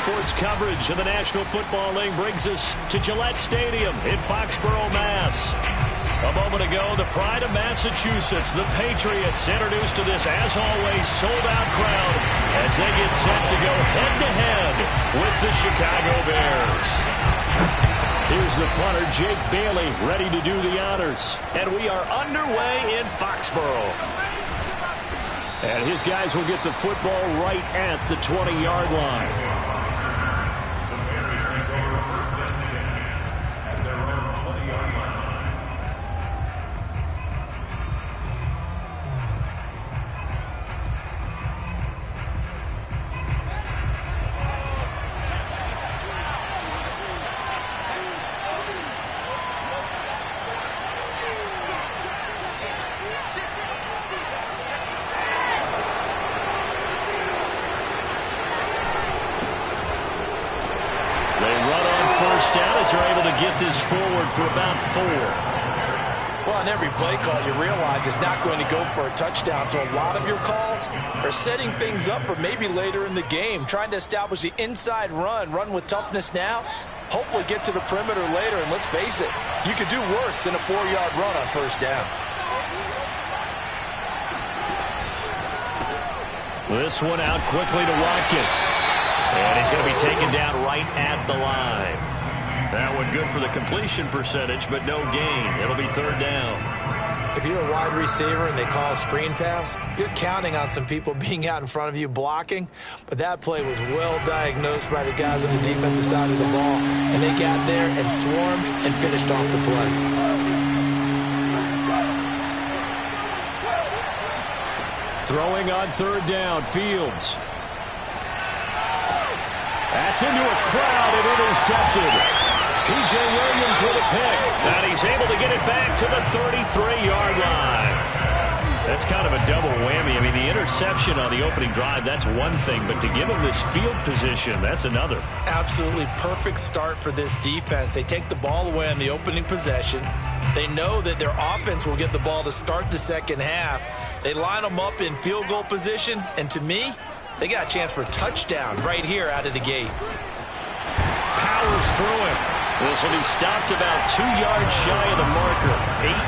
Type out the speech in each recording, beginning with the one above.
sports coverage of the National Football League brings us to Gillette Stadium in Foxborough, Mass. A moment ago, the pride of Massachusetts, the Patriots, introduced to this, as always, sold-out crowd as they get set to go head-to-head with the Chicago Bears. Here's the punter, Jake Bailey, ready to do the honors. And we are underway in Foxborough. And his guys will get the football right at the 20-yard line. Are able to get this forward for about 4. Well, on every play call, you realize it's not going to go for a touchdown. So a lot of your calls are setting things up for maybe later in the game, trying to establish the inside run with toughness now, hopefully get to the perimeter later. And let's face it, you could do worse than a 4-yard run on first down. This one out quickly to Watkins. And he's going to be taken down right at the line. That one good for the completion percentage, but no gain. It'll be third down. If you're a wide receiver and they call a screen pass, you're counting on some people being out in front of you blocking. But that play was well diagnosed by the guys on the defensive side of the ball. And they got there and swarmed and finished off the play. Throwing on third down, Fields. That's into a crowd and intercepted. P.J. Williams with a pick. And he's able to get it back to the 33-yard line. That's kind of a double whammy. I mean, the interception on the opening drive, that's one thing. But to give him this field position, that's another. Absolutely perfect start for this defense. They take the ball away on the opening possession. They know that their offense will get the ball to start the second half. They line them up in field goal position. And to me, they got a chance for a touchdown right here out of the gate. Powers through him. This will be stopped about 2 yards shy of the marker.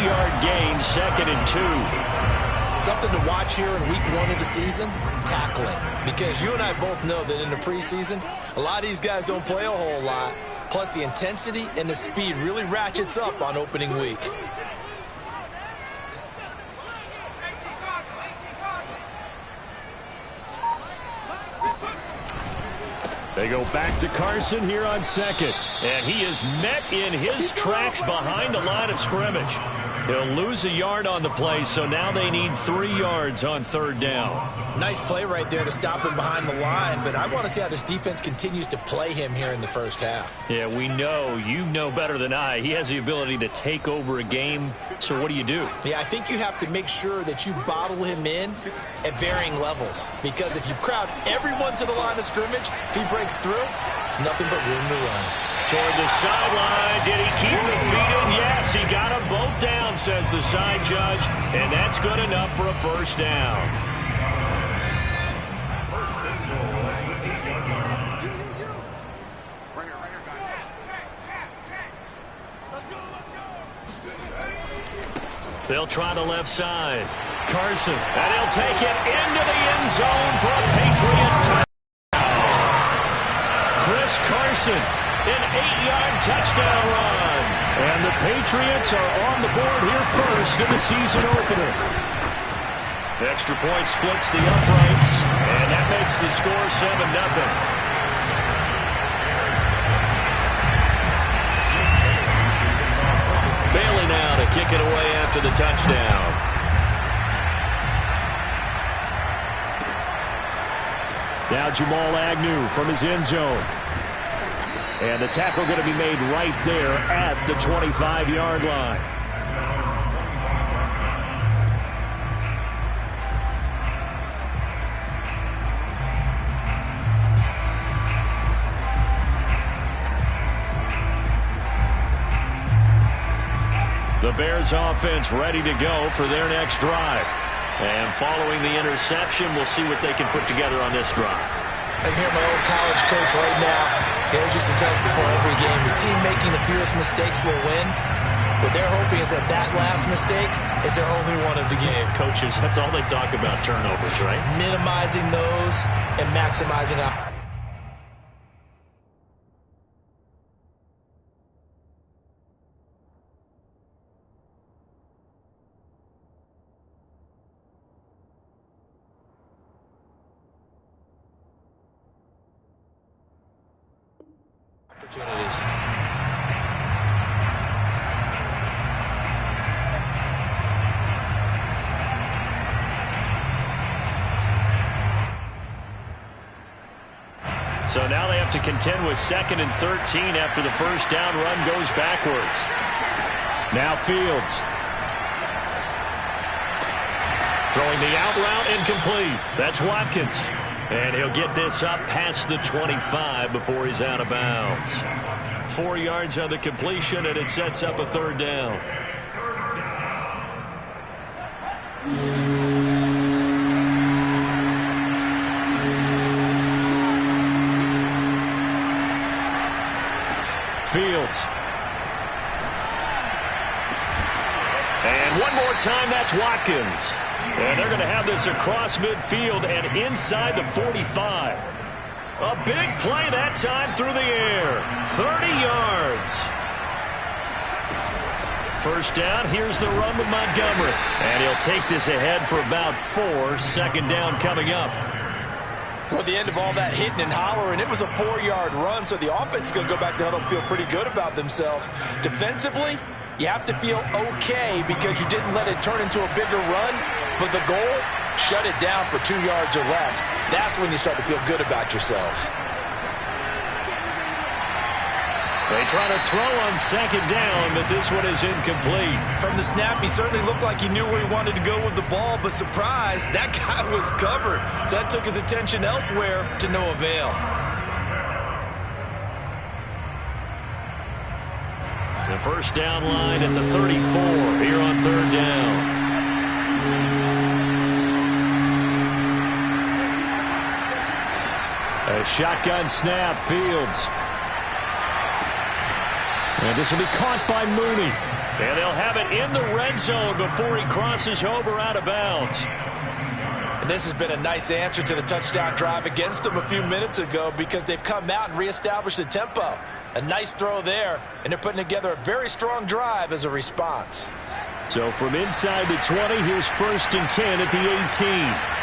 8-yard gain, 2nd and 2. Something to watch here in week 1 of the season, tackling. Because you and I both know that in the preseason, a lot of these guys don't play a whole lot. Plus the intensity and the speed really ratchets up on opening week. They go back to Carson here on second. And he is met in his tracks behind the line of scrimmage. He'll lose a yard on the play, so now they need 3 yards on third down. Nice play right there to stop him behind the line, but I want to see how this defense continues to play him here in the first half. Yeah, we know. You know better than I. He has the ability to take over a game, so what do you do? Yeah, I think you have to make sure that you bottle him in at varying levels, because if you crowd everyone to the line of scrimmage, if he breaks through, it's nothing but room to run. Toward the sideline, did he keep the feet in? Yes, he got them both down, says the side judge, and that's good enough for a first down. They'll try the left side. Carson, and he'll take it into the end zone for a Patriot touchdown. Chris Carson. An 8-yard touchdown run. And the Patriots are on the board here first in the season opener. The extra point splits the uprights, and that makes the score 7-0. Bailey now to kick it away after the touchdown. Now Jamal Agnew from his end zone. And the tackle going to be made right there at the 25-yard line. The Bears offense ready to go for their next drive. And following the interception, we'll see what they can put together on this drive. I hear my old college college coach right now. Coach used to tell us before every game, the team making the fewest mistakes will win. What they're hoping is that that last mistake is their only one of the game. Coaches, that's all they talk about, turnovers, right? Minimizing those and maximizing out. Opportunities. So now they have to contend with 2nd and 13 after the first down run goes backwards. Now Fields. Throwing the out route incomplete. That's Watkins. And he'll get this up past the 25 before he's out of bounds. 4 yards on the completion, and it sets up a 3rd down. Fields. And one more time, that's Watkins. And they're going to have this across midfield and inside the 45. A big play that time through the air. 30 yards. First down, here's the run with Montgomery. And he'll take this ahead for about 4. 2nd down coming up. Well, at the end of all that hitting and hollering, it was a 4-yard run, so the offense is going to go back to huddle and feel pretty good about themselves. Defensively, you have to feel okay because you didn't let it turn into a bigger run, but the goal, shut it down for 2 yards or less. That's when you start to feel good about yourselves. They try to throw on 2nd down, but this one is incomplete. From the snap, he certainly looked like he knew where he wanted to go with the ball, but surprise, that guy was covered. So that took his attention elsewhere to no avail. The first down line at the 34 here on 3rd down. A shotgun snap, Fields. And this will be caught by Mooney. And they'll have it in the red zone before he crosses over out of bounds. And this has been a nice answer to the touchdown drive against them a few minutes ago because they've come out and reestablished the tempo. A nice throw there, and they're putting together a very strong drive as a response. So from inside the 20, here's 1st and 10 at the 18.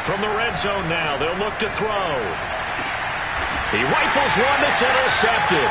From the red zone now, they'll look to throw. He rifles one that's intercepted.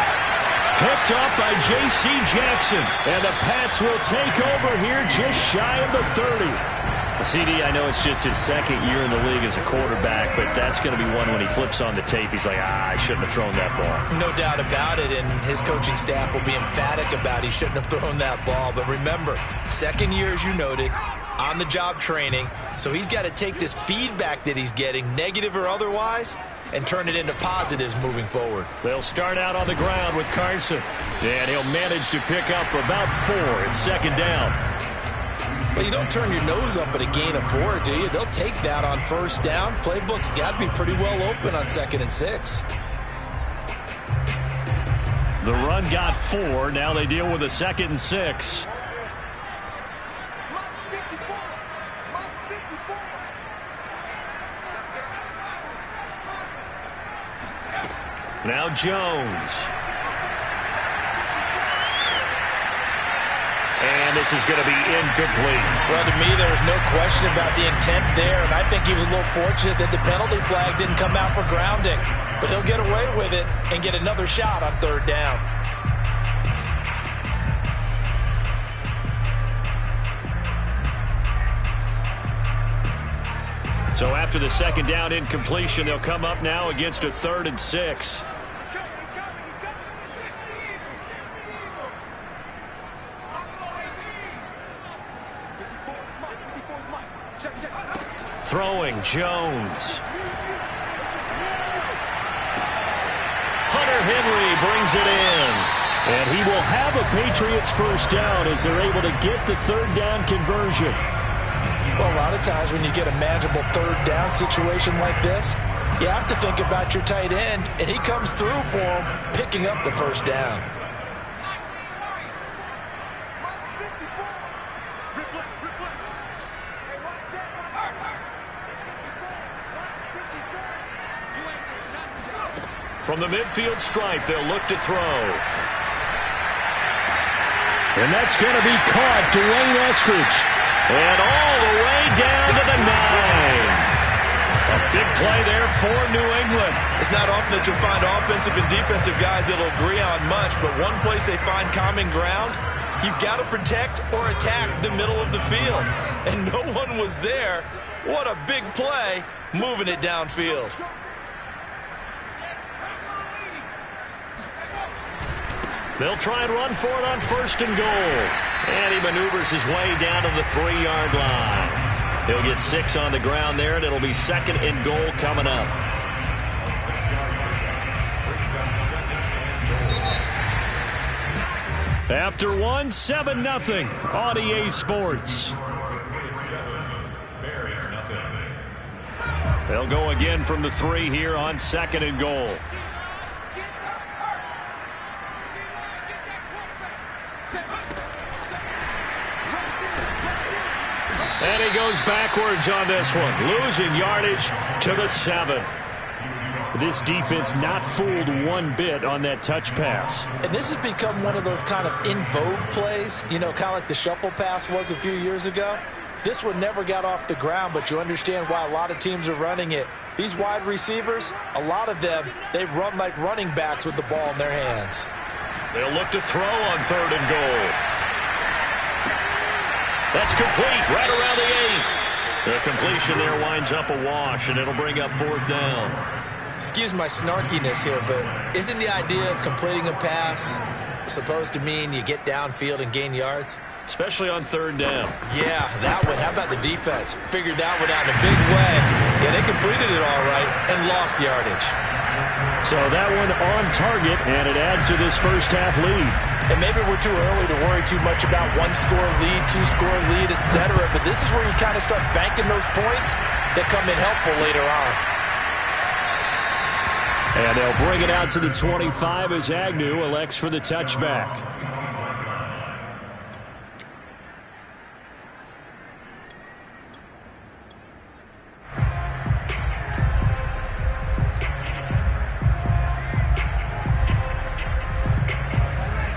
Picked up by J.C. Jackson. And the Pats will take over here just shy of the 30. CD, I know it's just his 2nd year in the league as a quarterback, but that's going to be one when he flips on the tape. He's like, I shouldn't have thrown that ball. No doubt about it, and his coaching staff will be emphatic about he shouldn't have thrown that ball. But remember, 2nd year, as you noted, on-the-job training, so he's got to take this feedback that he's getting, negative or otherwise, and turn it into positives moving forward. They'll start out on the ground with Carson, and he'll manage to pick up about 4 at 2nd down. Well, you don't turn your nose up at a gain of 4, do you? They'll take that on 1st down. Playbook's got to be pretty well open on 2nd and 6. The run got 4. Now they deal with a 2nd and 6. Now Jones. And this is going to be incomplete. Well, to me, there was no question about the intent there, and I think he was a little fortunate that the penalty flag didn't come out for grounding. But he'll get away with it and get another shot on 3rd down. So after the 2nd down incompletion, they'll come up now against a 3rd and 6. Throwing Jones. brings it in. And he will have a Patriots first down as they're able to get the third down conversion. Well, a lot of times when you get a manageable third down situation like this, you have to think about your tight end, and he comes through for him, picking up the first down. From the midfield stripe, they'll look to throw. And that's going to be caught. Dwayne Eskridge. And all the way down to the 9. A big play there for New England. It's not often that you'll find offensive and defensive guys that'll agree on much, but one place they find common ground, you've got to protect or attack the middle of the field. And no one was there. What a big play, moving it downfield. They'll try and run for it on first and goal. And he maneuvers his way down to the 3-yard line. He'll get 6 on the ground there, and it'll be second and goal coming up. After 1, 7-0 on EA Sports. They'll go again from the 3 here on second and goal. And he goes backwards on this one, losing yardage to the 7. This defense not fooled one bit on that touch pass. And this has become one of those kind of in vogue plays, you know, kind of like the shuffle pass was a few years ago. This one never got off the ground, but you understand why a lot of teams are running it. These wide receivers, a lot of them, they run like running backs with the ball in their hands. They'll look to throw on third and goal. That's complete, right around the 8. The completion there winds up a wash, and it'll bring up fourth down. Excuse my snarkiness here, but isn't the idea of completing a pass supposed to mean you get downfield and gain yards? Especially on third down. Yeah, that one. How about the defense? Figured that one out in a big way. Yeah, they completed it all right and lost yardage. So that one on target, and it adds to this first half lead. And maybe we're too early to worry too much about 1-score lead, 2-score lead, etc. But this is where you kind of start banking those points that come in helpful later on. And they'll bring it out to the 25 as Agnew elects for the touchback.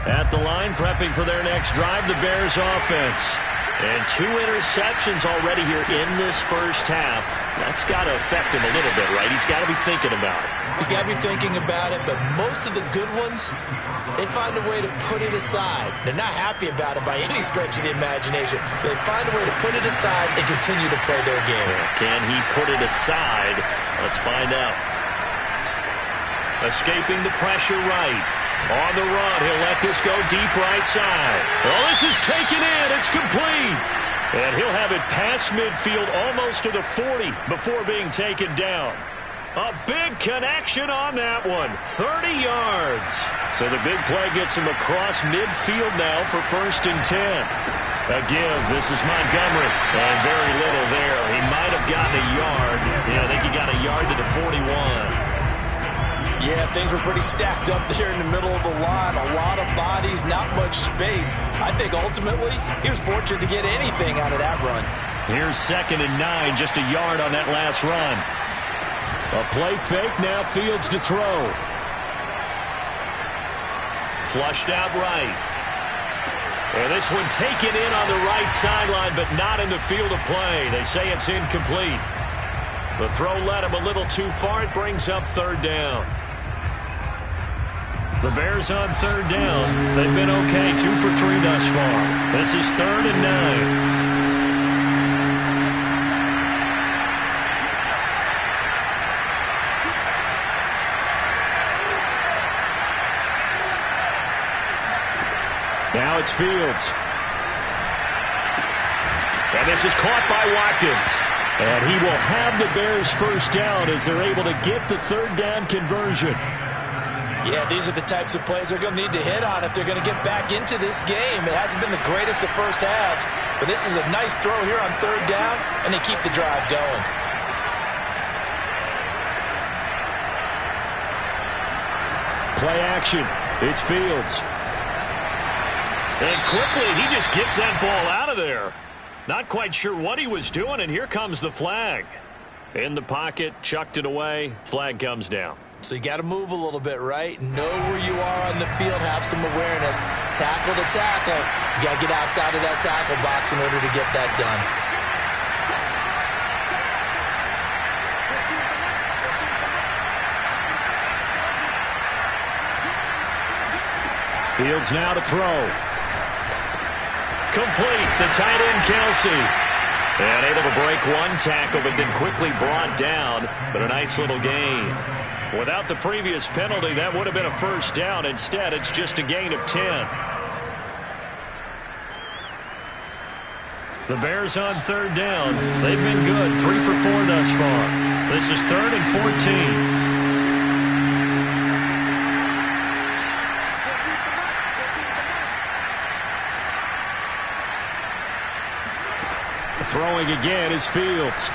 At the line, prepping for their next drive, the Bears offense. And 2 interceptions already here in this first half. That's got to affect him a little bit, right? He's got to be thinking about it. He's got to be thinking about it, but most of the good ones, they find a way to put it aside. They're not happy about it by any stretch of the imagination. They find a way to put it aside and continue to play their game. Can he put it aside? Let's find out. Escaping the pressure right. On the run, he'll let this go deep right side. Oh, this is taken in. It's complete. And he'll have it past midfield almost to the 40 before being taken down. A big connection on that one. 30 yards. So the big play gets him across midfield now for first and 10. A give. This is Montgomery. And very little there. He might have gotten a yard. Yeah, I think he got a yard to the 41. Yeah, things were pretty stacked up there in the middle of the line. A lot of bodies, not much space. I think ultimately he was fortunate to get anything out of that run. Here's second and 9, just a yard on that last run. A play fake, now Fields to throw. Flushed out right. And this one taken in on the right sideline, but not in the field of play. They say it's incomplete. The throw led him a little too far. It brings up third down. The Bears on third down. They've been okay, 2 for 3 thus far. This is third and 9. Now it's Fields. And this is caught by Watkins. And he will have the Bears first down as they're able to get the third down conversion. Yeah, these are the types of plays they're going to need to hit on if they're going to get back into this game. It hasn't been the greatest of first halves, but this is a nice throw here on third down, and they keep the drive going. Play action. It's Fields. And quickly, he just gets that ball out of there. Not quite sure what he was doing, and here comes the flag. In the pocket, chucked it away, flag comes down. So you got to move a little bit, right? Know where you are on the field, have some awareness. Tackle to tackle. You got to get outside of that tackle box in order to get that done. Fields now to throw. Complete. The tight end, Kelsey. And able to break one tackle, but then quickly brought down. But a nice little gain. Without the previous penalty, that would have been a first down. Instead, it's just a gain of 10. The Bears on third down. They've been good. 3 for 4 thus far. This is 3rd and 14. Throwing again is Fields.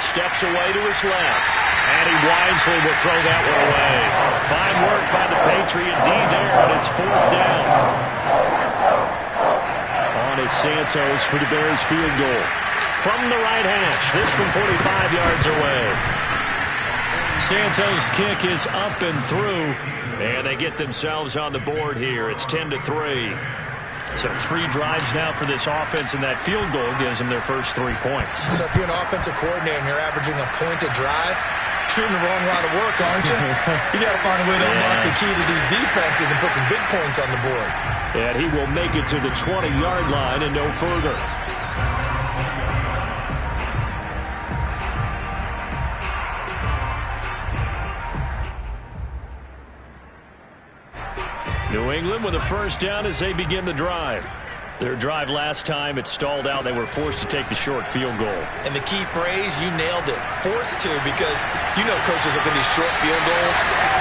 Steps away to his left. And he wisely will throw that one away. Fine work by the Patriot D there, and it's 4th down. On is Santos for the Bears field goal. From the right hash, this from 45 yards away. Santos' kick is up and through, and they get themselves on the board here. It's 10-3. So 3 drives now for this offense, and that field goal gives them their first 3 points. So if you're an offensive coordinator and you're averaging a point a drive, you're in the wrong line of work, aren't you? You got to find a way to unlock the key to these defenses and put some big points on the board. And he will make it to the 20-yard line and no further. New England with a first down as they begin the drive. Their drive last time, it stalled out. They were forced to take the short field goal. And the key phrase, you nailed it. Forced to, because you know coaches look at these short field goals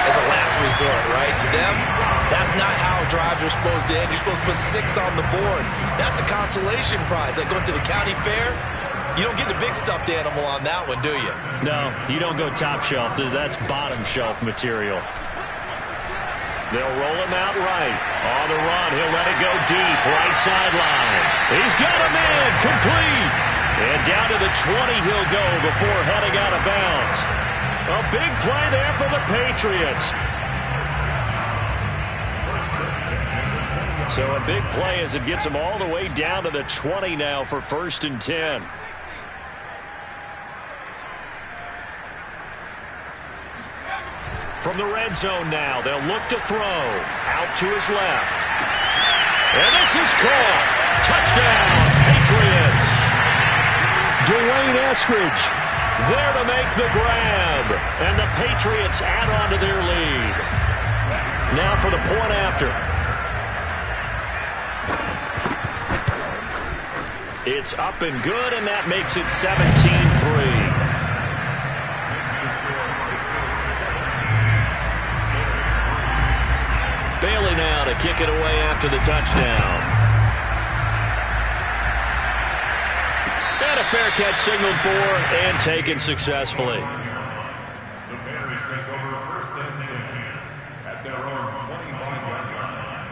as a last resort, right? To them, that's not how drives are supposed to end. You're supposed to put 6 on the board. That's a consolation prize. Like going to the county fair, you don't get the big stuffed animal on that one, do you? No, you don't go top shelf. That's bottom shelf material. They'll roll him out right. On the run, he'll let it go deep. Right sideline. He's got him in. Complete. And down to the 20 he'll go before heading out of bounds. A big play there for the Patriots. So a big play as it gets them all the way down to the 20 now for 1st and 10. From the red zone now, they'll look to throw. Out to his left. And this is caught. Touchdown, Patriots. Dwayne Eskridge there to make the grab. And the Patriots add on to their lead. Now for the point after. It's up and good, and that makes it 17-3. Bailey now to kick it away after the touchdown. And a fair catch signaled for and taken successfully. The Bears take over 1st and 10 at their own 25-yard line.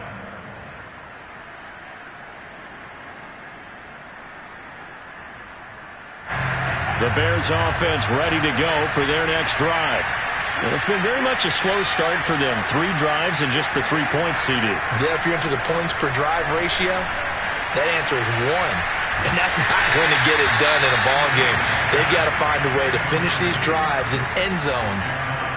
The Bears offense ready to go for their next drive. And it's been very much a slow start for them. 3 drives and just the 3 points seeded. Yeah, if you're into the points per drive ratio, that answer is 1. And that's not going to get it done in a ball game. They've got to find a way to finish these drives in end zones,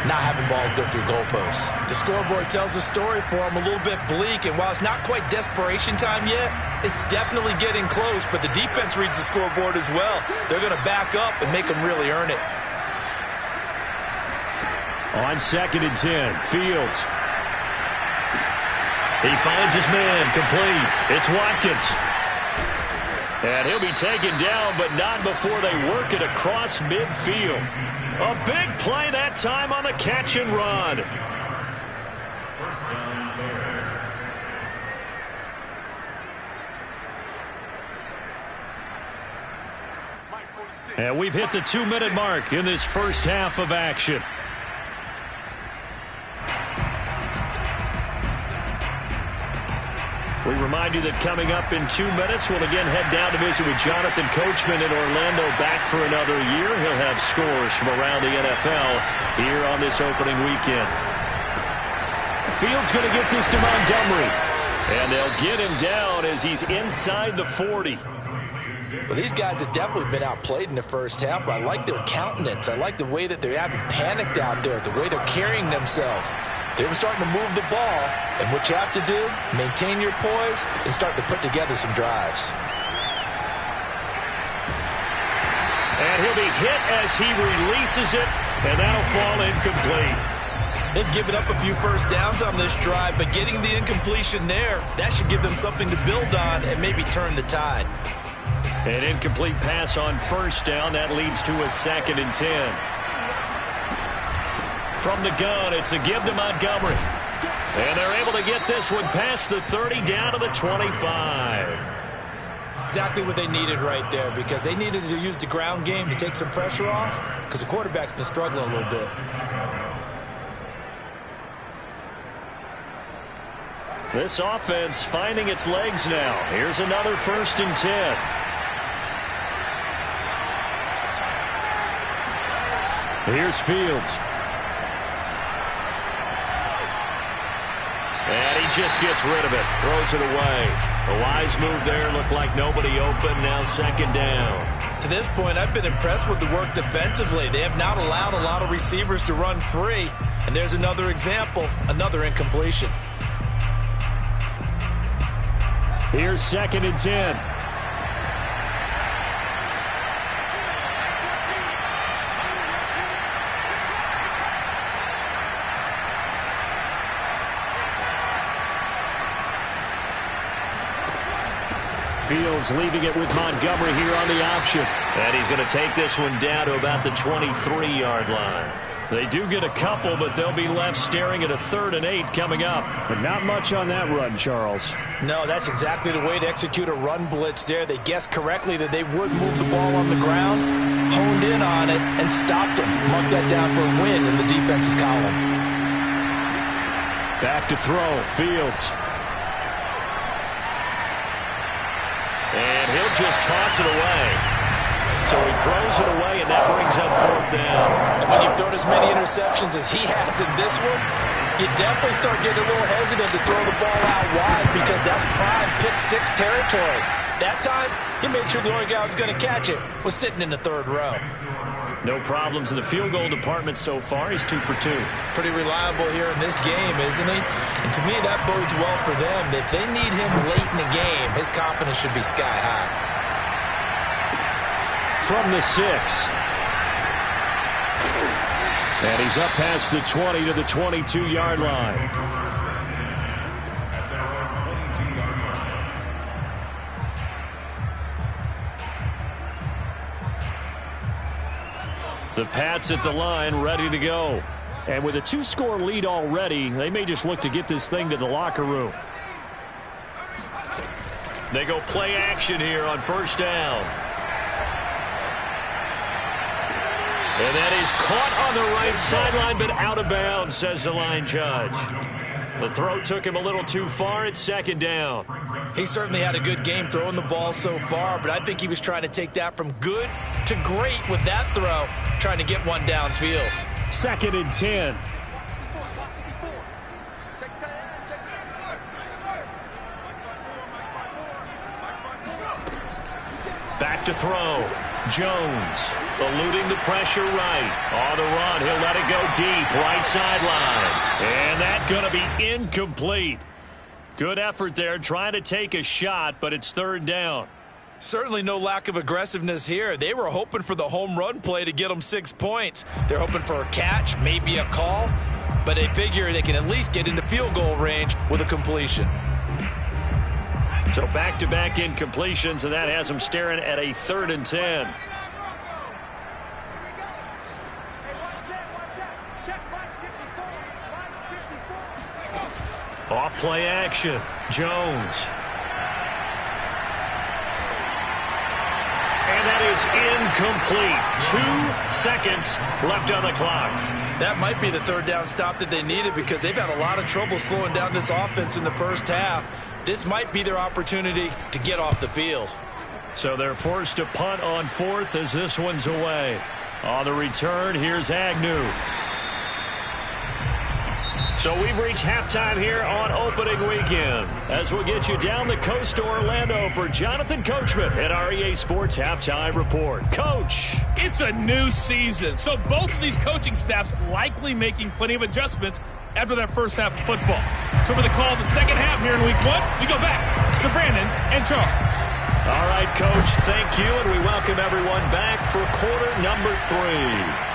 not having balls go through goalposts. The scoreboard tells the story for them a little bit bleak, and while it's not quite desperation time yet, it's definitely getting close, but the defense reads the scoreboard as well. They're going to back up and make them really earn it. On 2nd and 10, Fields. He finds his man, complete. It's Watkins. And he'll be taken down, but not before they work it across midfield. A big play that time on the catch and run. First down, Bears. And we've hit the 2-minute mark in this first half of action. We remind you that coming up in 2 minutes, we'll again head down to visit with Jonathan Coachman in Orlando, back for another year. He'll have scores from around the NFL here on this opening weekend. Field's going to get this to Montgomery. And they'll get him down as he's inside the 40. Well, these guys have definitely been outplayed in the first half, but I like their countenance. I like the way that they haven't panicked out there, the way they're carrying themselves. They were starting to move the ball, and what you have to do, maintain your poise and start to put together some drives. And he'll be hit as he releases it, and that'll fall incomplete. They've given up a few first downs on this drive, but getting the incompletion there, that should give them something to build on and maybe turn the tide. An incomplete pass on first down. That leads to a 2nd and 10. From the gun, it's a give to Montgomery. And they're able to get this one past the 30 down to the 25. Exactly what they needed right there, because they needed to use the ground game to take some pressure off, because the quarterback's been struggling a little bit. This offense finding its legs now. Here's another 1st and 10. Here's Fields. And he just gets rid of it. Throws it away. A wise move there. Looked like nobody open. Now 2nd down. To this point, I've been impressed with the work defensively. They have not allowed a lot of receivers to run free. And there's another example, another incompletion. Here's 2nd and 10. Fields leaving it with Montgomery here on the option. And he's going to take this one down to about the 23-yard line. They do get a couple, but they'll be left staring at a 3rd and 8 coming up. But not much on that run, Charles. No, that's exactly the way to execute a run blitz there. They guessed correctly that they would move the ball on the ground, honed in on it, and stopped them. Marked that down for a win in the defense's column. Back to throw, Fields. And he'll just toss it away. So he throws it away, and that brings up 4th down. And when you've thrown as many interceptions as he has in this one, you definitely start getting a little hesitant to throw the ball out wide, because that's prime pick 6 territory. That time, he made sure the only guy who was going to catch it was sitting in the 3rd row. No problems in the field goal department so far. He's 2 for 2. Pretty reliable here in this game, isn't he? And to me, that bodes well for them. If they need him late in the game, his confidence should be sky high. From the 6. And he's up past the 20 to the 22-yard line. The Pats at the line, ready to go. And with a 2-score lead already, they may just look to get this thing to the locker room. They go play action here on 1st down. And that is caught on the right sideline, but out of bounds, says the line judge. The throw took him a little too far. It's 2nd down. He certainly had a good game throwing the ball so far, but I think he was trying to take that from good to great with that throw, trying to get one downfield. 2nd and 10. Back to throw. Jones eluding the pressure right. On the run, he'll let it go deep, right sideline. And that's going to be incomplete. Good effort there, trying to take a shot, but it's 3rd down. Certainly no lack of aggressiveness here. They were hoping for the home run play to get them 6 points. They're hoping for a catch, maybe a call, but they figure they can at least get into field goal range with a completion. So back-to-back incompletions, and that has them staring at a 3rd and 10. Off play action. Jones. And that is incomplete. 2 seconds left on the clock. That might be the third down stop that they needed because they've had a lot of trouble slowing down this offense in the first half. This might be their opportunity to get off the field. So they're forced to punt on 4th as this one's away. On the return, here's Agnew. So we've reached halftime here on opening weekend as we'll get you down the coast to Orlando for Jonathan Coachman at our EA Sports Halftime Report. Coach. It's a new season, so both of these coaching staffs likely making plenty of adjustments after their first half of football. So for the call of the second half here in week 1, we go back to Brandon and Charles. All right, Coach, thank you, and we welcome everyone back for quarter number 3.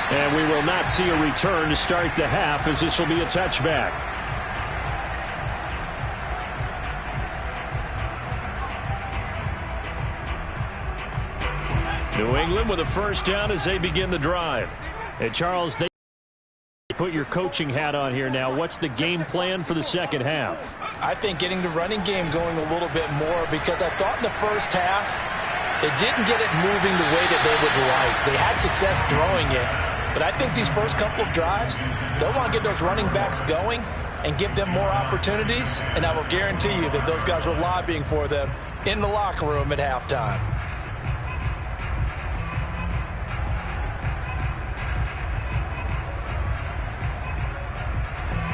And we will not see a return to start the half as this will be a touchback. New England with a first down as they begin the drive. And Charles, they put your coaching hat on here now. What's the game plan for the second half? I think getting the running game going a little bit more because I thought in the first half they didn't get it moving the way that they would like. They had success throwing it. But I think these first couple of drives, they'll want to get those running backs going and give them more opportunities. And I will guarantee you that those guys were lobbying for them in the locker room at halftime.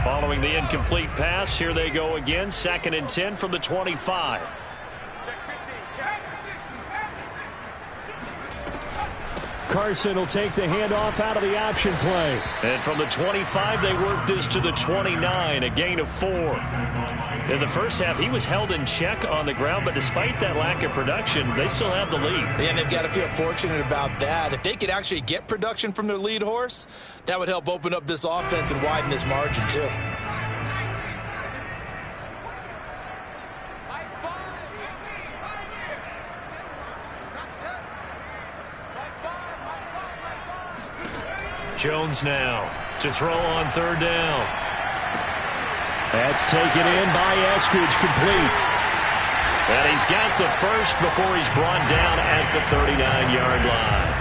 Following the incomplete pass, here they go again. 2nd and 10 from the 25. Carson will take the handoff out of the option play. And from the 25, they work this to the 29, a gain of 4. In the first half, he was held in check on the ground, but despite that lack of production, they still have the lead. And they've got to feel fortunate about that. If they could actually get production from their lead horse, that would help open up this offense and widen this margin, too. Jones now to throw on 3rd down. That's taken in by Eskridge, complete. And he's got the first before he's brought down at the 39-yard line.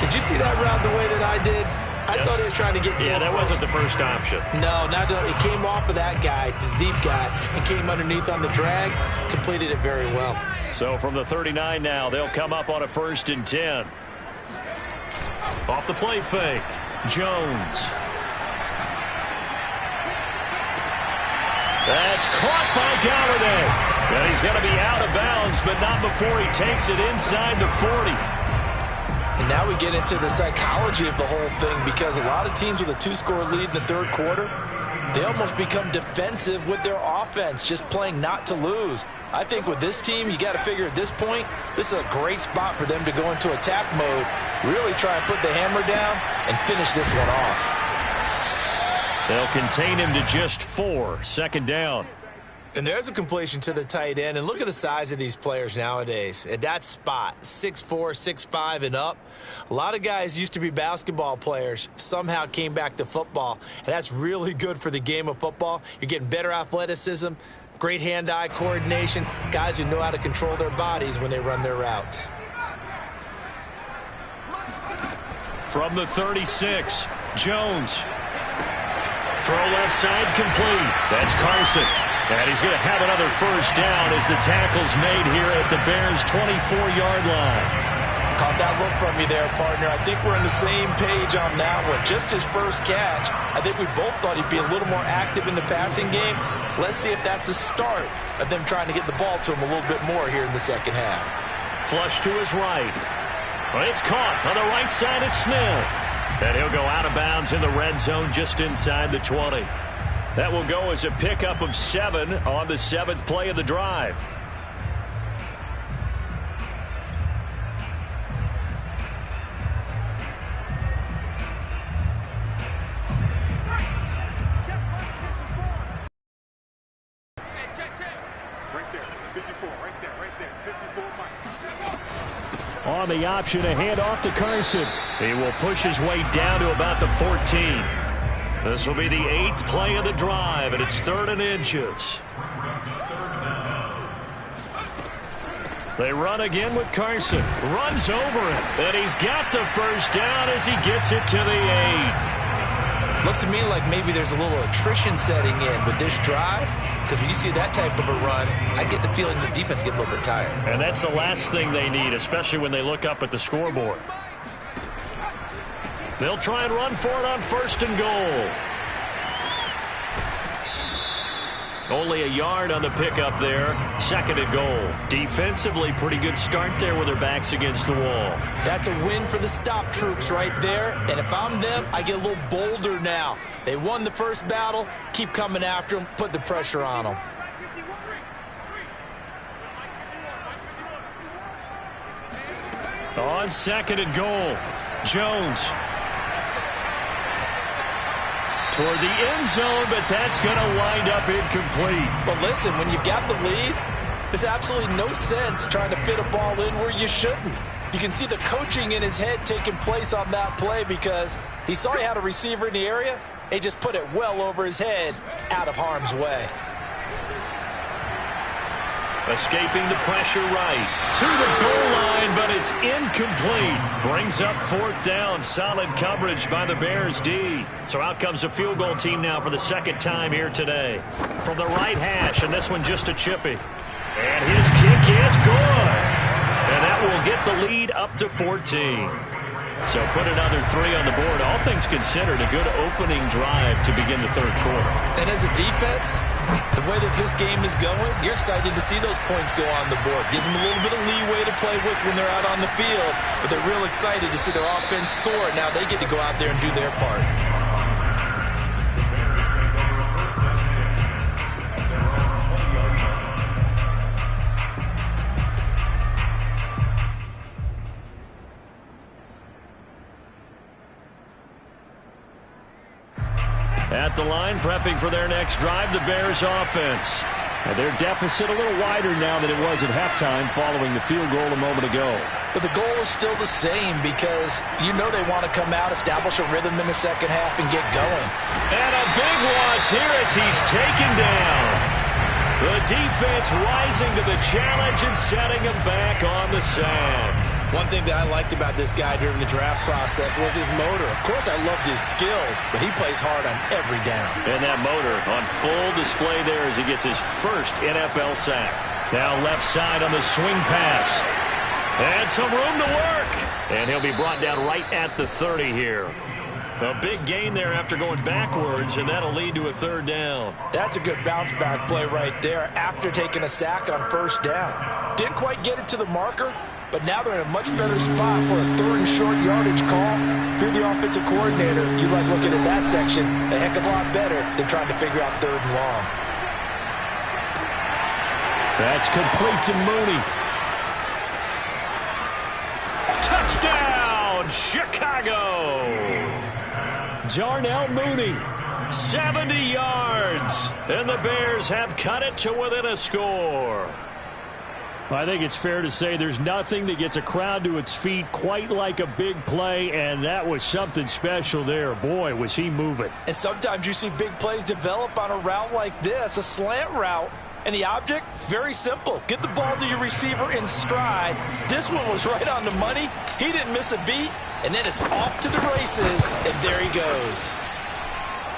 Did you see that route the way that I did? I thought he was trying to get that wasn't the first option. No, it came off of that guy, the deep guy, and came underneath on the drag, completed it very well. So from the 39 now, they'll come up on a 1st and 10. Off the play fake, Jones. That's caught by Galladay. And he's going to be out of bounds, but not before he takes it inside the 40. And now we get into the psychology of the whole thing because a lot of teams with a 2-score lead in the 3rd quarter, they almost become defensive with their offense, just playing not to lose. I think with this team, you got to figure at this point, this is a great spot for them to go into attack mode, really try and put the hammer down and finish this one off. They'll contain him to just 4, 2nd down. And there's a completion to the tight end. And look at the size of these players nowadays. At that spot, 6'4", 6'5", and up. A lot of guys used to be basketball players, somehow came back to football. And that's really good for the game of football. You're getting better athleticism, great hand-eye coordination, guys who know how to control their bodies when they run their routes. From the 36, Jones. Throw left side complete. That's Carson. And he's going to have another first down as the tackle's made here at the Bears' 24-yard line. Caught that look from you there, partner. I think we're on the same page on that one. Just his first catch. I think we both thought he'd be a little more active in the passing game. Let's see if that's the start of them trying to get the ball to him a little bit more here in the second half. Flush to his right. Well, it's caught on the right side at Smith. And he'll go out of bounds in the red zone just inside the 20. That will go as a pickup of 7 on the 7th play of the drive. On the option, a handoff to Carson. He will push his way down to about the 14. This will be the 8th play of the drive, and it's 3rd and inches. They run again with Carson. Runs over it, and he's got the first down as he gets it to the 8. Looks to me like maybe there's a little attrition setting in with this drive, because when you see that type of a run, I get the feeling the defense gets a little bit tired. And that's the last thing they need, especially when they look up at the scoreboard. They'll try and run for it on 1st and goal. Only a yard on the pickup there. 2nd and goal. Defensively, pretty good start there with their backs against the wall. That's a win for the stop troops right there. And if I'm them, I get a little bolder now. They won the first battle. Keep coming after them. Put the pressure on them. On 2nd and goal, Jones. Toward the end zone, but that's going to wind up incomplete. But listen, when you've got the lead, there's absolutely no sense trying to fit a ball in where you shouldn't. You can see the coaching in his head taking place on that play because he saw he had a receiver in the area. He just put it well over his head, out of harm's way. Escaping the pressure right to the goal line, but it's incomplete. Brings up 4th down. Solid coverage by the Bears D. So out comes a field goal team now for the 2nd time here today. From the right hash, and this one just a chippy. And his kick is good. And that will get the lead up to 14. So put another 3 on the board. All things considered, a good opening drive to begin the 3rd quarter. And as a defense, the way that this game is going, you're excited to see those points go on the board. Gives them a little bit of leeway to play with when they're out on the field. But they're real excited to see their offense score. Now they get to go out there and do their part. At the line, prepping for their next drive, the Bears offense. And their deficit a little wider now than it was at halftime following the field goal a moment ago. But the goal is still the same because you know they want to come out, establish a rhythm in the second half, and get going. And a big loss here as he's taken down. The defense rising to the challenge and setting him back on the sack. One thing that I liked about this guy during the draft process was his motor. Of course, I loved his skills, but he plays hard on every down. And that motor on full display there as he gets his first NFL sack. Now left side on the swing pass. And some room to work. And he'll be brought down right at the 30 here. A big gain there after going backwards, and that'll lead to a 3rd down. That's a good bounce back play right there after taking a sack on 1st down. Didn't quite get it to the marker, but now they're in a much better spot for a 3rd and short yardage call. If you're the offensive coordinator, you like looking at that section a heck of a lot better than trying to figure out 3rd and long. That's complete to Mooney. Touchdown, Chicago! Darnell Mooney, 70 yards, and the Bears have cut it to within a score. I think it's fair to say there's nothing that gets a crowd to its feet quite like a big play, and that was something special there. Boy, was he moving. And sometimes you see big plays develop on a route like this, a slant route, and the object, very simple. Get the ball to your receiver in stride. This one was right on the money. He didn't miss a beat, and then it's off to the races, and there he goes.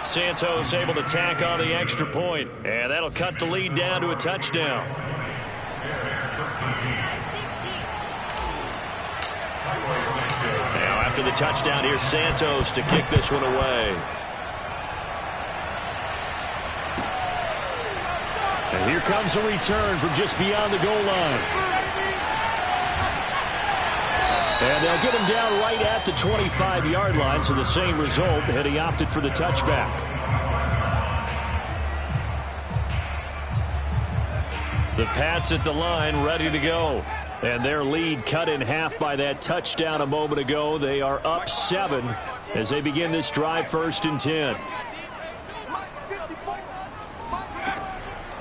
Santos able to tack on the extra point, and that'll cut the lead down to a touchdown. Now after the touchdown, here's Santos to kick this one away. And here comes a return from just beyond the goal line. And they'll get him down right at the 25-yard line, so the same result had he opted for the touchback. The Pats at the line ready to go. And their lead cut in half by that touchdown a moment ago. They are up 7 as they begin this drive 1st and 10.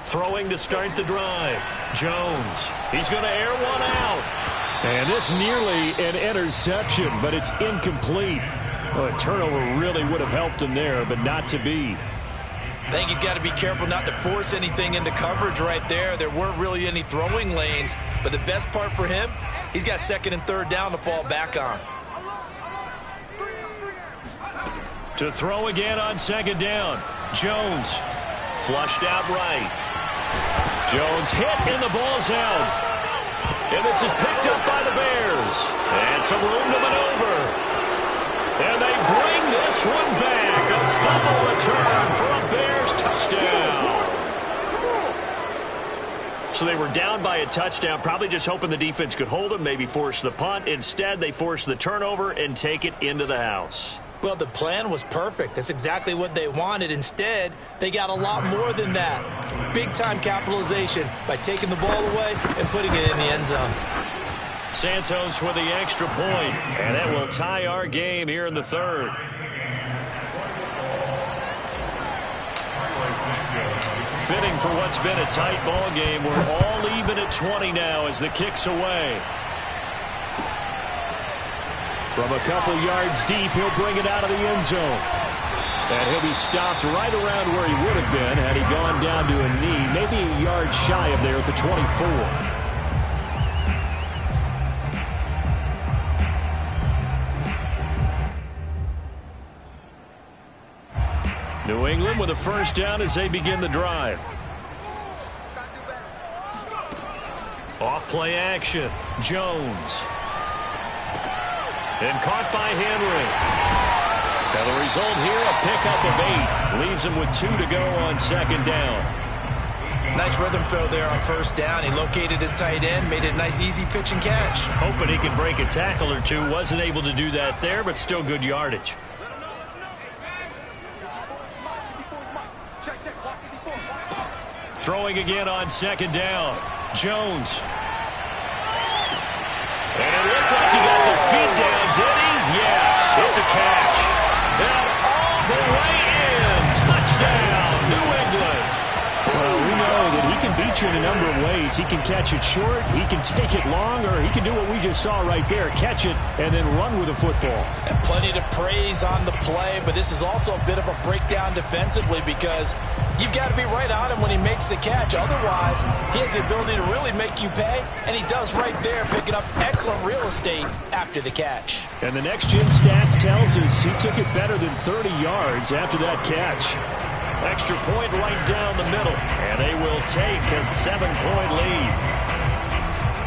Throwing to start the drive. Jones. He's going to air one out. And this nearly an interception, but it's incomplete. Well, a turnover really would have helped him there, but not to be. I think he's got to be careful not to force anything into coverage right there. There weren't really any throwing lanes, but the best part for him, he's got second and third down to fall back on. To throw again on second down. Jones flushed out right. Jones hit and the ball's out. And this is picked up by the Bears. And some room to maneuver. And they bring this one back. A fumble return for a Bears touchdown. So they were down by a touchdown, probably just hoping the defense could hold them, maybe force the punt. Instead, they force the turnover and take it into the house. Well, the plan was perfect. That's exactly what they wanted. Instead, they got a lot more than that. Big-time capitalization by taking the ball away and putting it in the end zone. Santos with the extra point, and that will tie our game here in the third. Fitting for what's been a tight ball game. We're all even at 20 now as the kick's away. From a couple yards deep, he'll bring it out of the end zone. And he'll be stopped right around where he would have been had he gone down to a knee, maybe a yard shy of there at the 24. New England with a first down as they begin the drive. Off play action. Jones. And caught by Henry. Now the result here, a pickup of 8. Leaves him with 2 to go on second down. Nice rhythm throw there on first down. He located his tight end, made it a nice easy pitch and catch. Hoping he could break a tackle or two. Wasn't able to do that there, but still good yardage. Throwing again on second down. Jones. And it looked like he got the feet down, did he? Yes, it's a catch. And all the way in. Touchdown, New England. Well, we know that he can beat you in a number of ways. He can catch it short, he can take it long, or he can do what we just saw right there, catch it and then run with the football. And plenty to praise on the play, but this is also a bit of a breakdown defensively because you've got to be right on him when he makes the catch. Otherwise, he has the ability to really make you pay, and he does right there, picking up excellent real estate after the catch. And the next-gen stats tells us he took it better than 30 yards after that catch. Extra point right down the middle, and they will take a 7-point lead.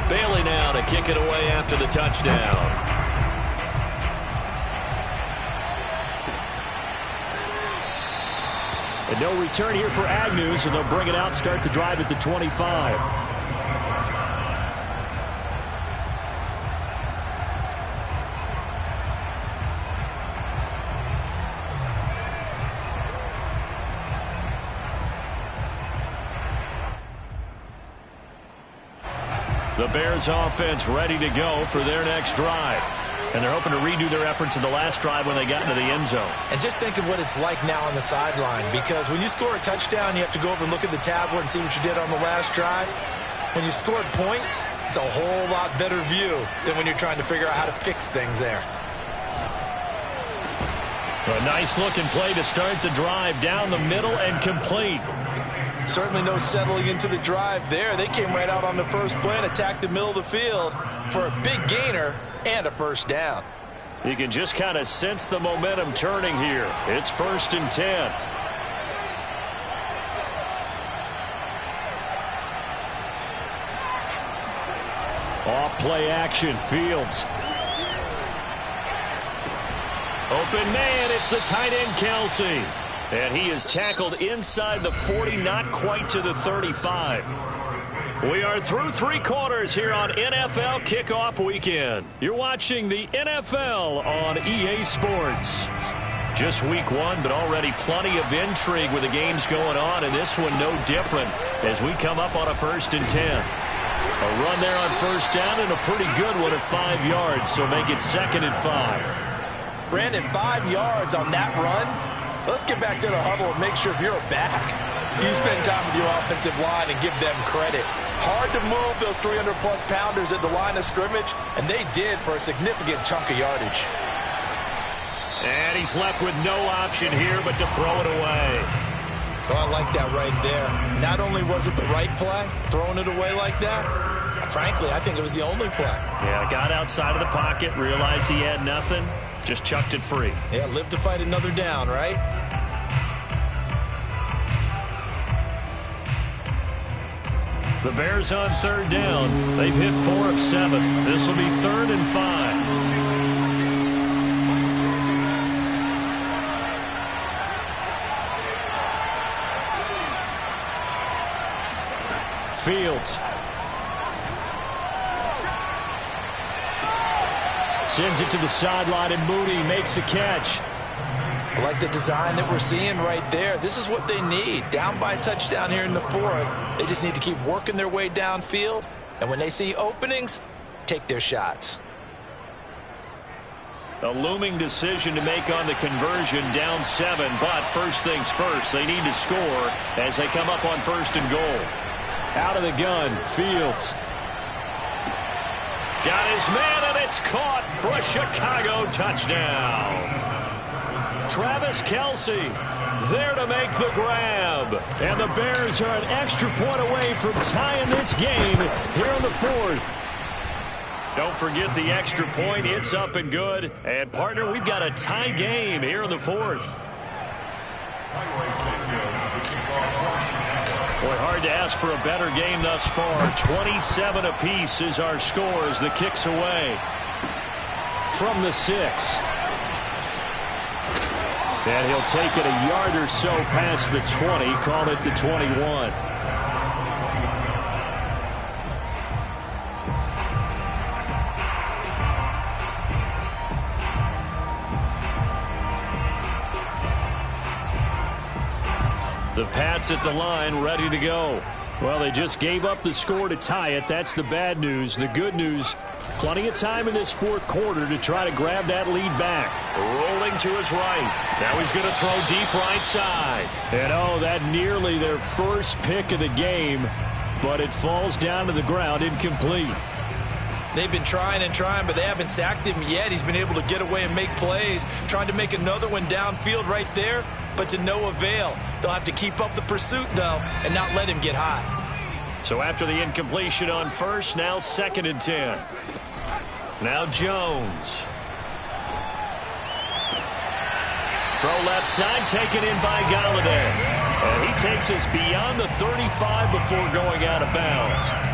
Bailey now to kick it away after the touchdown. And no return here for Agnew, so they'll bring it out, start the drive at the 25. The Bears offense ready to go for their next drive. And they're hoping to redo their efforts in the last drive when they got into the end zone. And just think of what it's like now on the sideline, because when you score a touchdown, you have to go over and look at the tablet and see what you did on the last drive. When you scored points, it's a whole lot better view than when you're trying to figure out how to fix things there. A nice-looking play to start the drive down the middle and complete. Certainly no settling into the drive there. They came right out on the first play and attacked the middle of the field for a big gainer and a first down. You can just kind of sense the momentum turning here. It's 1st and 10. Off play action, Fields. Open man, it's the tight end Kelsey. And he is tackled inside the 40, not quite to the 35. We are through 3 quarters here on NFL Kickoff Weekend. You're watching the NFL on EA Sports. Just week 1, but already plenty of intrigue with the games going on, and this one no different as we come up on a 1st and 10. A run there on first down and a pretty good one at 5 yards, so make it 2nd and 5. Brandon, 5 yards on that run. Let's get back to the huddle and make sure if you're back, you spend time with your offensive line and give them credit. Hard to move those 300-plus pounders at the line of scrimmage, and they did for a significant chunk of yardage. And he's left with no option here but to throw it away. Well, I like that right there. Not only was it the right play, throwing it away like that, frankly, I think it was the only play. Yeah, got outside of the pocket, realized he had nothing, just chucked it free. Yeah, live to fight another down, right? The Bears on third down. They've hit 4 of 7. This will be 3rd and 5. Fields. Sends it to the sideline, and Mooney makes the catch. I like the design that we're seeing right there. This is what they need. Down by a touchdown here in the 4th. They just need to keep working their way downfield. And when they see openings, take their shots. A looming decision to make on the conversion, down 7. But first things first, they need to score as they come up on 1st and goal. Out of the gun, Fields. Got his man, and it's caught for a Chicago touchdown. Travis Kelce there to make the grab. And the Bears are an extra point away from tying this game here in the 4th. Don't forget the extra point. It's up and good. And, partner, we've got a tie game here in the 4th. Boy, hard to ask for a better game thus far. 27 apiece is our score as the kick's away from the 6. And he'll take it a yard or so past the 20, call it the 21. The Pats at the line, ready to go. Well, they just gave up the score to tie it. That's the bad news. The good news, plenty of time in this 4th quarter to try to grab that lead back. Rolling to his right. Now he's going to throw deep right side. And, oh, that nearly their first pick of the game, but it falls down to the ground incomplete. They've been trying and trying, but they haven't sacked him yet. He's been able to get away and make plays. Trying to make another one downfield right there, but to no avail. They'll have to keep up the pursuit, though, and not let him get hot. So after the incompletion on 1st, now 2nd and 10. Now Jones. Throw left side, taken in by Galladay. And he takes us beyond the 35 before going out of bounds.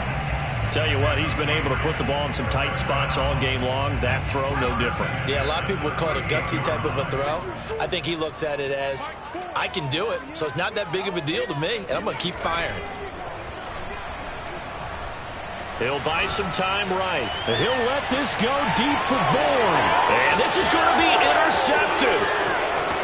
Tell you what, he's been able to put the ball in some tight spots all game long. That throw, no different. Yeah, a lot of people would call it a gutsy type of a throw. I think he looks at it as, I can do it, so it's not that big of a deal to me, and I'm going to keep firing. He'll buy some time right. And he'll let this go deep for Bourne. And this is going to be intercepted.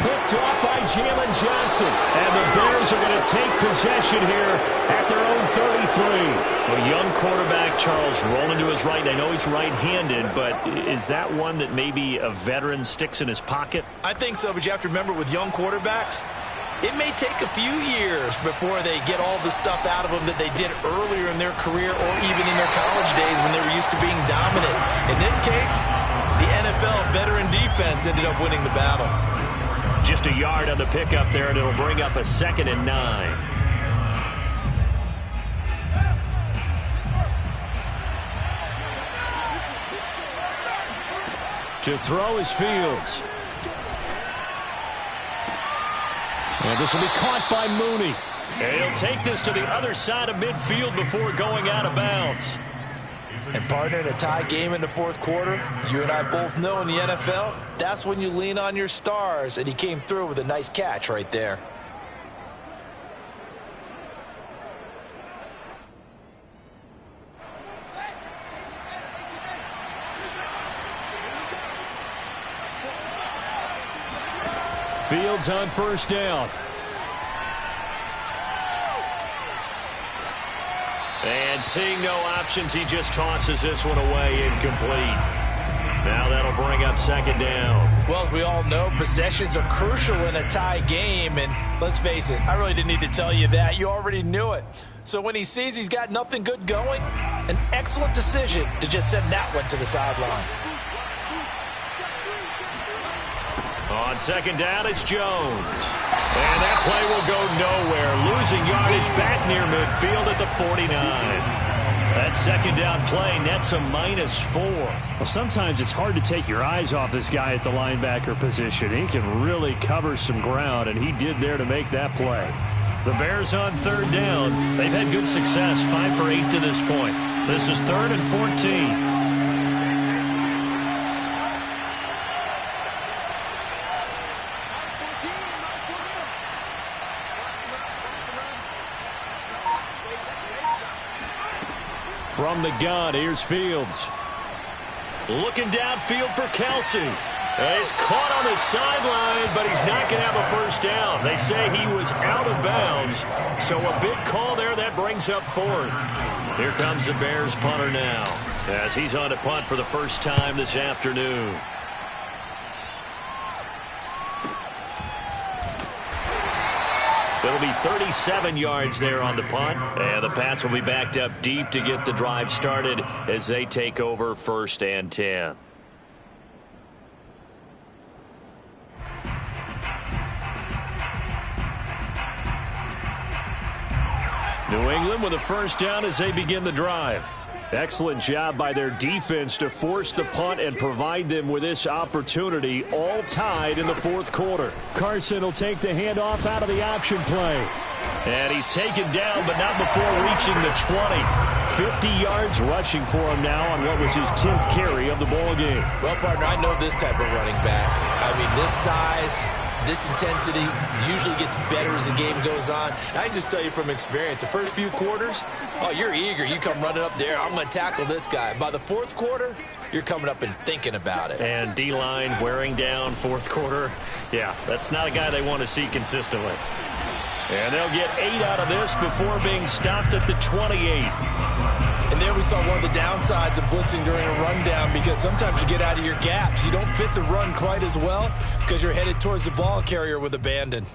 Picked off by Jalen Johnson. And the Bears are going to take possession here at their own 33. A young quarterback, Charles, rolling to his right. I know he's right-handed, but is that one that maybe a veteran sticks in his pocket? I think so, but you have to remember with young quarterbacks, it may take a few years before they get all the stuff out of them that they did earlier in their career or even in their college days when they were used to being dominant. In this case, the NFL veteran defense ended up winning the battle. Just a yard on the pickup there, and it'll bring up a 2nd and 9. To throw is Fields. And this will be caught by Mooney. And he'll take this to the other side of midfield before going out of bounds. And partner, in a tie game in the 4th quarter, you and I both know in the NFL, that's when you lean on your stars, and he came through with a nice catch right there. Fields on 1st down. And seeing no options, he just tosses this one away, incomplete. Now that'll bring up 2nd down. Well, as we all know, possessions are crucial in a tie game, and let's face it, I really didn't need to tell you that. You already knew it. So when he sees he's got nothing good going, an excellent decision to just send that one to the sideline. On second down, it's Jones. And that play will go nowhere, losing yardage back near midfield at the 49. That second down play nets a -4. Well, sometimes it's hard to take your eyes off this guy at the linebacker position. He can really cover some ground, and he did there to make that play. The Bears on third down. They've had good success, 5 for 8 to this point. This is 3rd and 14. From the gun, here's Fields. Looking downfield for Kelsey. He's caught on the sideline, but he's not going to have a first down. They say he was out of bounds, so a big call there that brings up 4th. Here comes the Bears punter now, as he's on to punt for the first time this afternoon. It'll be 37 yards there on the punt, and the Pats will be backed up deep to get the drive started as they take over 1st and 10. New England with a first down as they begin the drive. Excellent job by their defense to force the punt and provide them with this opportunity, all tied in the 4th quarter. Carson will take the handoff out of the option play. And he's taken down, but not before reaching the 20. 50 yards rushing for him now on what was his 10th carry of the ball game. Well, partner, I know this type of running back. I mean, this size, this intensity usually gets better as the game goes on. I can just tell you from experience, the first few quarters, oh, you're eager. You come running up there, I'm going to tackle this guy. By the 4th quarter, you're coming up and thinking about it. And D-line wearing down 4th quarter. Yeah, that's not a guy they want to see consistently. And they'll get 8 out of this before being stopped at the 28. And there we saw one of the downsides of blitzing during a rundown, because sometimes you get out of your gaps. You don't fit the run quite as well because you're headed towards the ball carrier with abandon.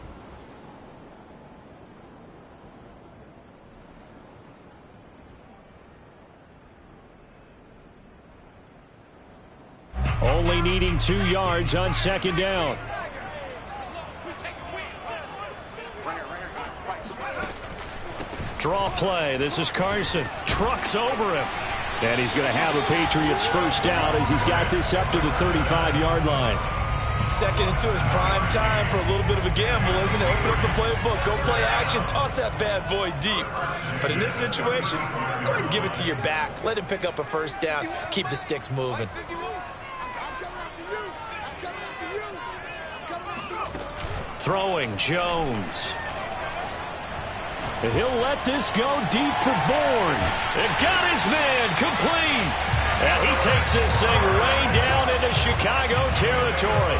Only needing 2 yards on second down. Draw play. This is Carson. Trucks over him. And he's going to have a Patriots first down as he's got this up to the 35-yard line. 2nd and 2 is prime time for a little bit of a gamble, isn't it? Open up the playbook, go play action, toss that bad boy deep. But in this situation, go ahead and give it to your back. Let him pick up a first down. Keep the sticks moving. Throwing Jones. And he'll let this go deep for Bourne. It got his man complete. And he takes this thing way down into Chicago territory.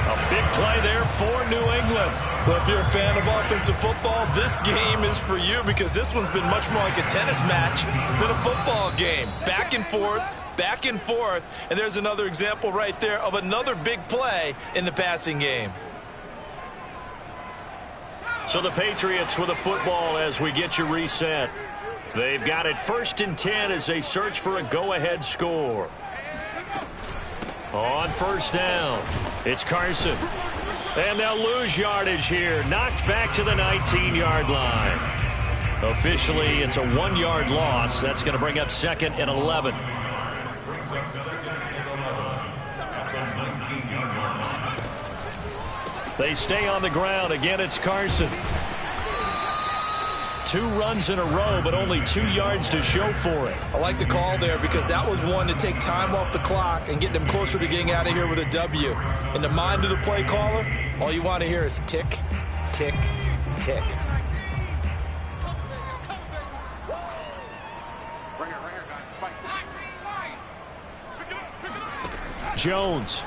A big play there for New England. Well, if you're a fan of offensive football, this game is for you, because this one's been much more like a tennis match than a football game. Back and forth, back and forth. And there's another example right there of another big play in the passing game. So the Patriots with a football as we get you reset. They've got it 1st and 10 as they search for a go-ahead score. On first down, it's Carson. And they'll lose yardage here. Knocked back to the 19-yard line. Officially, it's a 1-yard loss. That's going to bring up 2nd and 11. Brings up 2nd and 11 at the 19-yard line. They stay on the ground. Again, it's Carson. 2 runs in a row, but only 2 yards to show for it. I like the call there, because that was one to take time off the clock and get them closer to getting out of here with a W. In the mind of the play caller, all you want to hear is tick, tick, tick. Jones.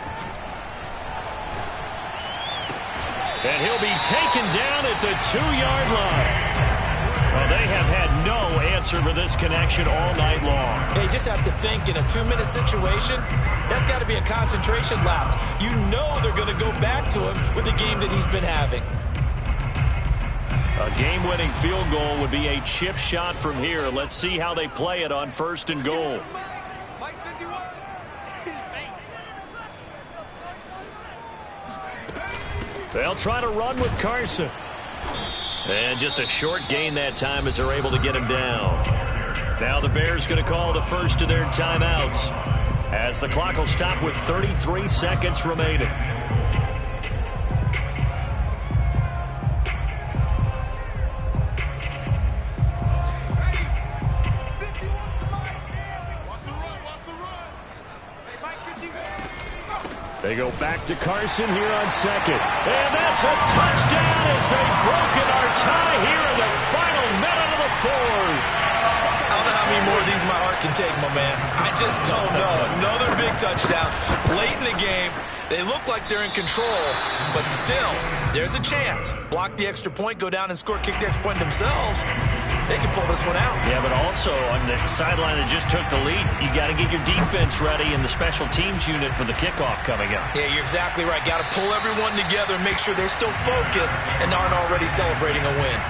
And he'll be taken down at the 2-yard line. Well, they have had no answer for this connection all night long. Hey, you just have to think, in a 2-minute situation, that's got to be a concentration lapse. You know they're going to go back to him with the game that he's been having. A game-winning field goal would be a chip shot from here. Let's see how they play it on 1st and goal. They'll try to run with Carson. And just a short gain that time as they're able to get him down. Now the Bears going to call the first of their timeouts as the clock will stop with 33 seconds remaining. They go back to Carson here on second. And that's a touchdown as they've broken our tie here in the final minute of the fourth. I don't know how many more of these my heart can take, my man. I just don't know. Another big touchdown late in the game. They look like they're in control, but still, there's a chance. Block the extra point, go down and score, kick the extra point themselves. They can pull this one out. Yeah, but also on the sideline that just took the lead, you got to get your defense ready and the special teams unit for the kickoff coming up. Yeah, you're exactly right. Got to pull everyone together and make sure they're still focused and aren't already celebrating a win.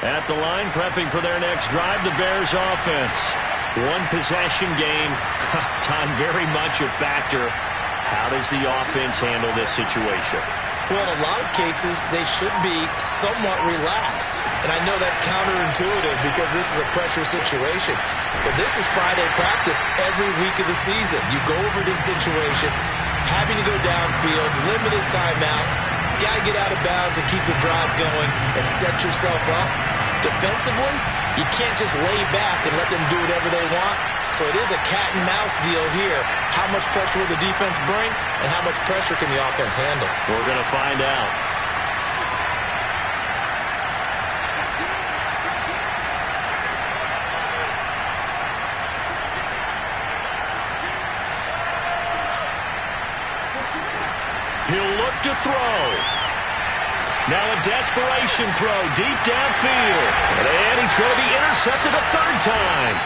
At the line, prepping for their next drive, the Bears offense. One possession game. Time very much a factor. How does the offense handle this situation? Well, in a lot of cases, they should be somewhat relaxed. And I know that's counterintuitive because this is a pressure situation. But this is Friday practice every week of the season. You go over this situation, having to go downfield, limited timeouts, got to get out of bounds and keep the drive going and set yourself up. Defensively, you can't just lay back and let them do whatever they want. So it is a cat-and-mouse deal here. How much pressure will the defense bring, and how much pressure can the offense handle? We're going to find out. He'll look to throw. Now a desperation throw deep downfield. And he's going to be intercepted a third time.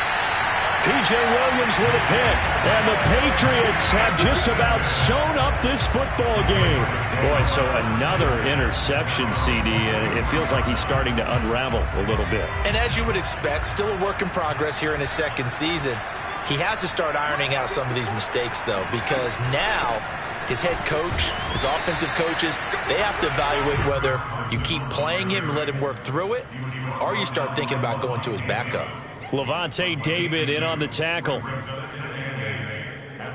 P.J. Williams with a pick. And the Patriots have just about sewn up this football game. Boy, so another interception, CD. And it feels like he's starting to unravel a little bit. And as you would expect, still a work in progress here in his second season. He has to start ironing out some of these mistakes, though, because now his head coach, his offensive coaches, they have to evaluate whether you keep playing him and let him work through it, or you start thinking about going to his backup. Levante David in on the tackle. At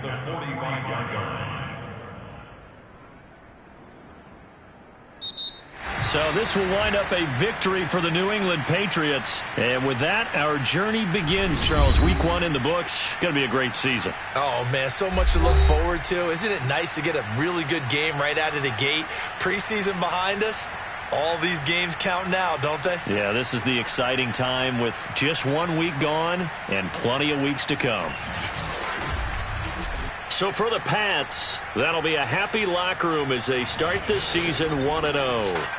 the 45-yard line. So this will wind up a victory for the New England Patriots. And with that, our journey begins, Charles. Week 1 in the books. Going to be a great season. Oh, man, so much to look forward to. Isn't it nice to get a really good game right out of the gate? Preseason behind us. All these games count now, don't they? Yeah, this is the exciting time with just 1 week gone and plenty of weeks to come. So for the Pats, that'll be a happy locker room as they start this season 1-0.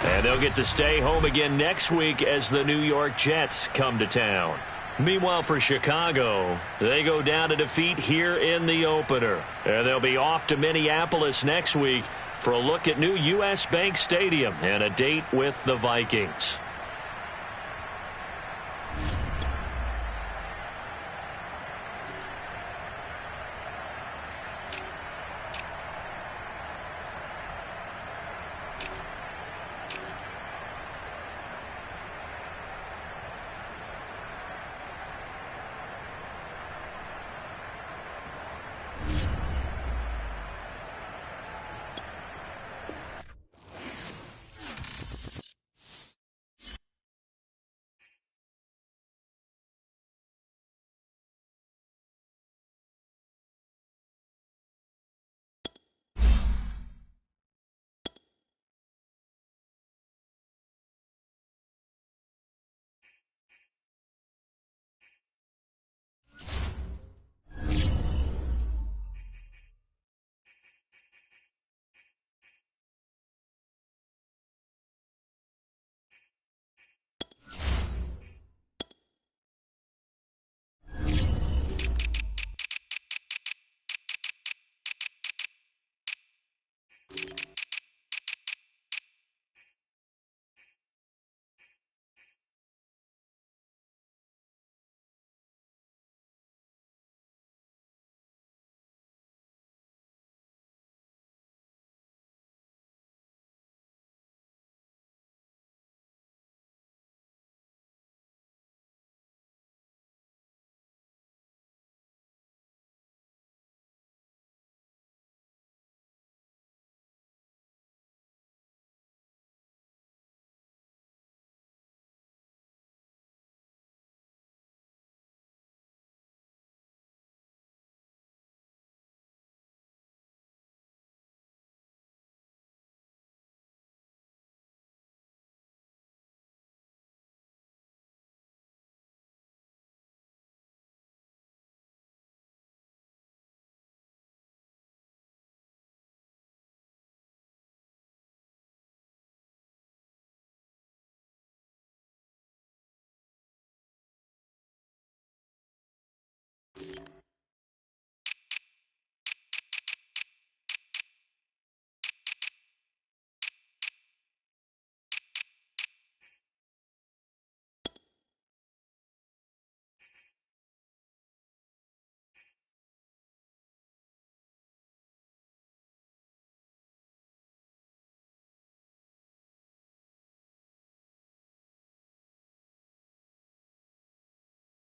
And they'll get to stay home again next week as the New York Jets come to town. Meanwhile, for Chicago, they go down to defeat here in the opener. And they'll be off to Minneapolis next week for a look at new U.S. Bank Stadium and a date with the Vikings.